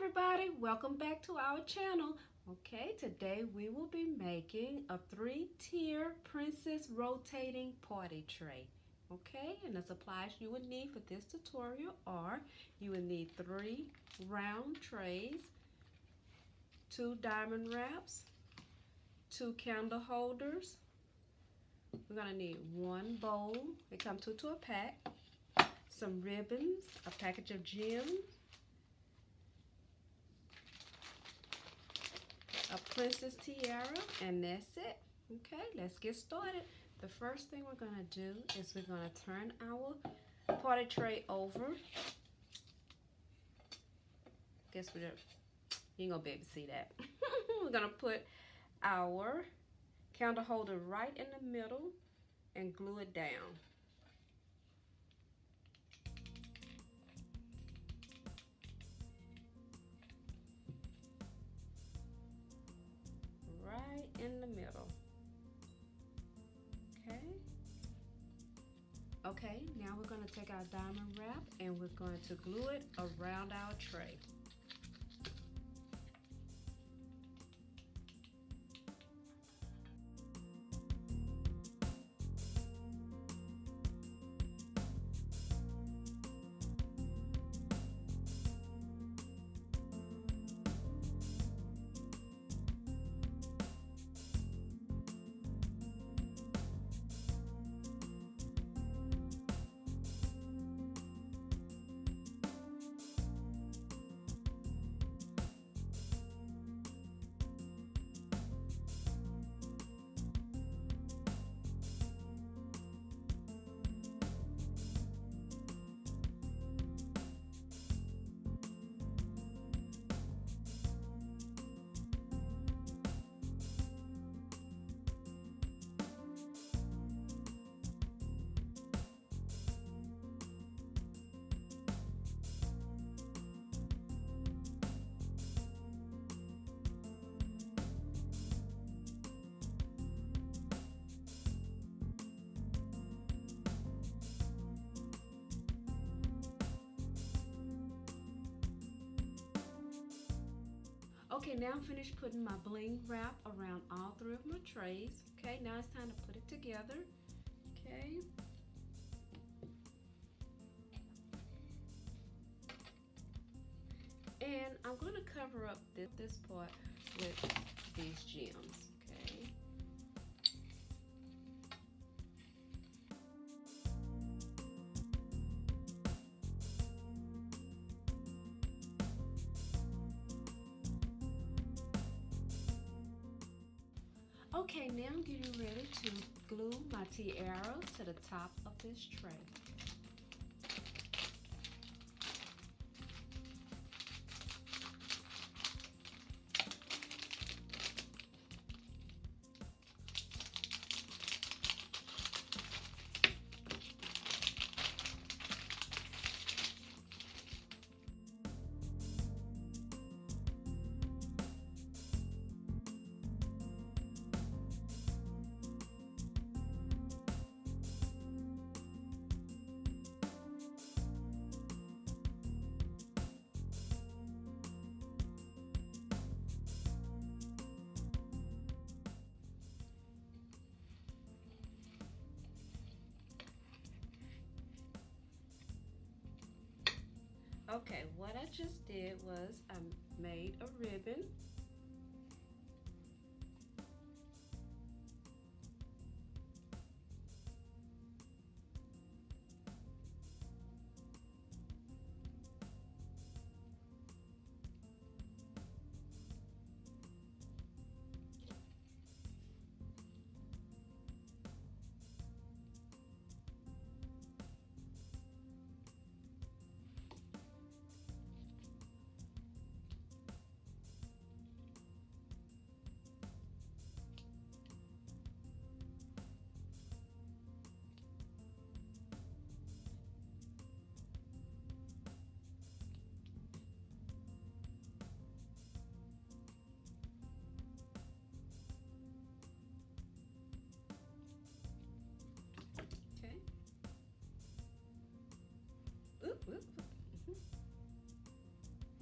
everybody, welcome back to our channel. Okay, today we will be making a 3-tier princess rotating party tray. Okay, and the supplies you would need for this tutorial are you would need 3 round trays, 2 diamond wraps, 2 candle holders. We're going to need 1 bowl. They come 2 to a pack, some ribbons, a package of gems, a princess tiara, and that's it. Okay, let's get started. The first thing we're going to do is we're going to turn our party tray over. Guess you ain't gonna be able to see that. We're going to put our candle holder right in the middle and glue it down. Right in the middle. Okay, now we're going to take our diamond wrap and we're going to glue it around our tray. Okay, now I'm finished putting my bling wrap around all 3 of my trays. Okay, now it's time to put it together. Okay. And I'm going to cover up this part with these gems. Okay. Okay, now I'm getting ready to glue my tiara to the top of this tray. Okay, what I just did was I made a ribbon.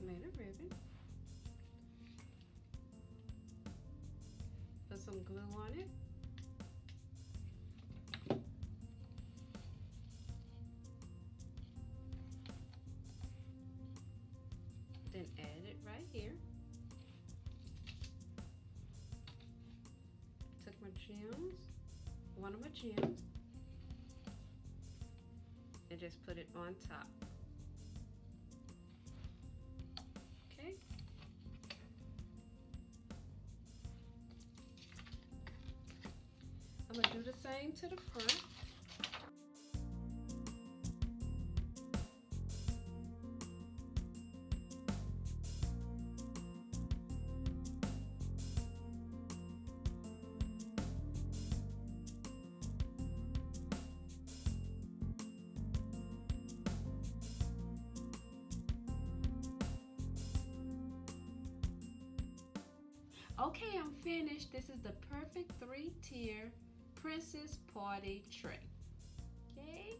Made a ribbon. glue on it. Then add it right here. Took my gems, one of my gems, and just put it on top. Okay. I'm gonna do the same to the front. Okay, I'm finished. This is the perfect 3-tier princess party tray. Okay.